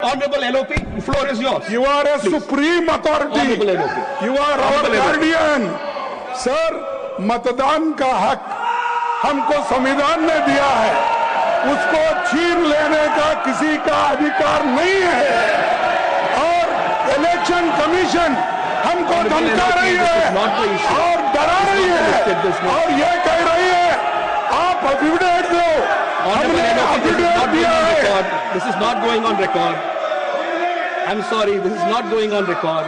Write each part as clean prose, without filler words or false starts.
Honorable LOP, the floor is yours. You are a supreme authority. Honorable LOP. You are our guardian. Sir, मतदान का हक हमको संविधान ने दिया है, उसको छीन लेने का किसी का अधिकार नहीं है। और इलेक्शन कमीशन हमको धमका रही है और डरा रही है और ये कह रही है आप एफिडेविट दो। हमने एफिडेविट दिया है। This is not going on record. I'm sorry, this is not going on record.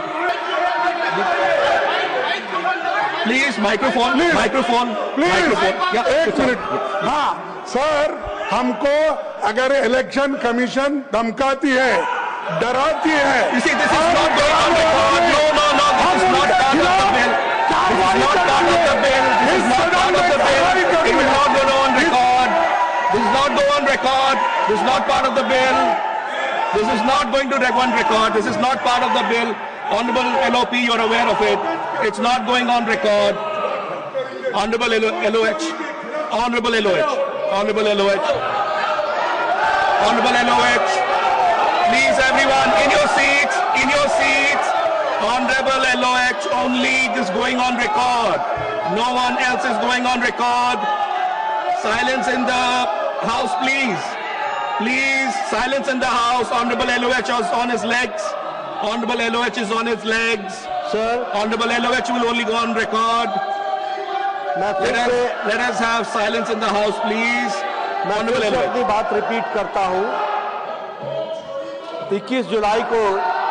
Please, microphone, please, microphone, please. microphone. Yeah, एक मिनट। हाँ सर, हमको अगर इलेक्शन कमीशन धमकाती है, डराती है। You see, this is not going on record. No, this is not part of the bill. This is not part of the bill. This is not part of the bill. It will not go on record. This is not go on record. This is not part of the bill. This is not going to go on record. This is not part of the bill. Honorable LOP, you're aware of it. It's not going on record. Honorable LOH. Honorable LOH. Honorable LOH. Honorable LOH. Please, everyone, in your seats. In your seats. Honorable LOH, only this going on record. No one else is going on record. Silence in the house, please. Please, silence in the house. Honorable LOH is on his legs. Honorable LOH is on his legs. Sir, Honorable LOH will only go on record. Let us have silence in the house, please. मैं Honorable फिर से LOH. अपनी बात repeat करता हूं। 21 जुलाई को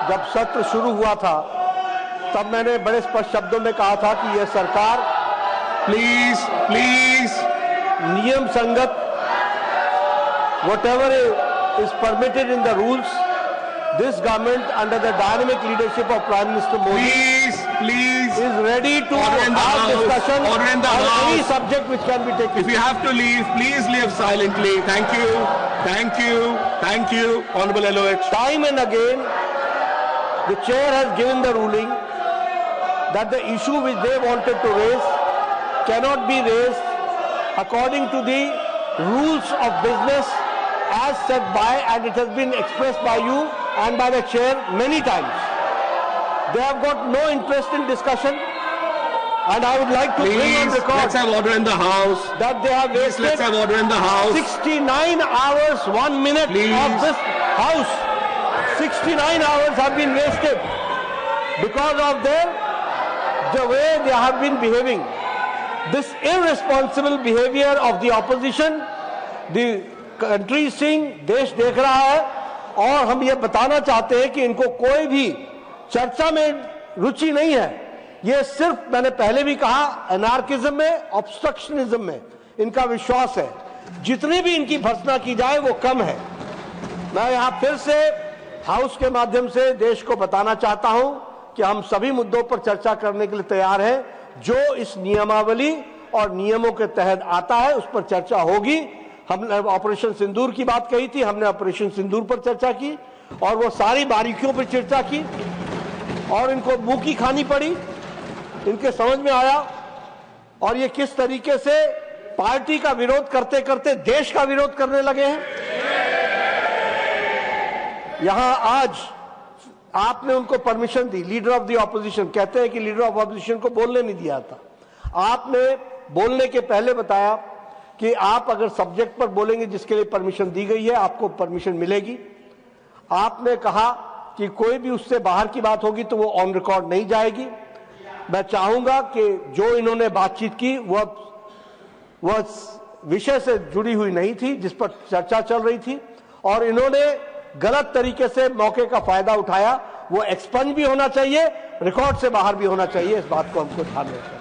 जब सत्र शुरू हुआ था, तब मैंने बड़े स्पष्ट शब्दों में कहा था कि यह सरकार Please, please. नियम संगत whatever is permitted in the rules, this government under the dynamic leadership of Prime Minister Modi Please. is ready to Order in the have house. discussion Order in the on any house. subject which can be taken. If you have to leave, please leave silently. Thank you. Thank you. Thank you. Honorable LOH. Time and again, the chair has given the ruling that the issue which they wanted to raise cannot be raised according to the rules of business as set by, and it has been expressed by you and by the chair many times. They have got no interest in discussion, and I would like to bring on Please, record let's have order in the house. that they have Please, let's have wasted order in the house. 69 hours, 1 minute Please. of this house. 69 hours have been wasted because of the way they have been behaving. This irresponsible behavior of the opposition, the country is seeing, देश देख रहा है, और हम ये बताना चाहते हैं कि इनको कोई भी चर्चा में रुचि नहीं है। ये सिर्फ, मैंने पहले भी कहा, एनार्किज्म में, ऑब्स्ट्रक्शनिज्म में इनका विश्वास है। जितनी भी इनकी भर्त्सना की जाए वो कम है। मैं यहाँ फिर से हाउस के माध्यम से देश को बताना चाहता हूं कि हम सभी मुद्दों पर चर्चा करने के लिए तैयार हैं। जो इस नियमावली और नियमों के तहत आता है उस पर चर्चा होगी। हमने ऑपरेशन सिंदूर की बात कही थी, हमने ऑपरेशन सिंदूर पर चर्चा की और वो सारी बारीकियों पर चर्चा की और इनको मुंह की खानी पड़ी, इनके समझ में आया। और ये किस तरीके से पार्टी का विरोध करते करते देश का विरोध करने लगे हैं। यहां आज आपने उनको permission the, leader of the opposition, कहते हैं कि लीडर ऑफ ऑपोजिशन को बोलने नहीं दिया था। आपने बोलने के पहले बताया कि आप अगर सब्जेक्ट पर बोलेंगे जिसके लिए परमिशन दी गई है आपको परमिशन मिलेगी। आपने कहा कि कोई भी उससे बाहर की बात होगी तो वो ऑन रिकॉर्ड नहीं जाएगी। मैं चाहूंगा कि जो इन्होंने बातचीत की वह विषय से जुड़ी हुई नहीं थी जिस पर चर्चा चल रही थी, और इन्होंने गलत तरीके से मौके का फायदा उठाया। वो एक्सपंज भी होना चाहिए, रिकॉर्ड से बाहर भी होना चाहिए। इस बात को हमको ध्यान रखना है।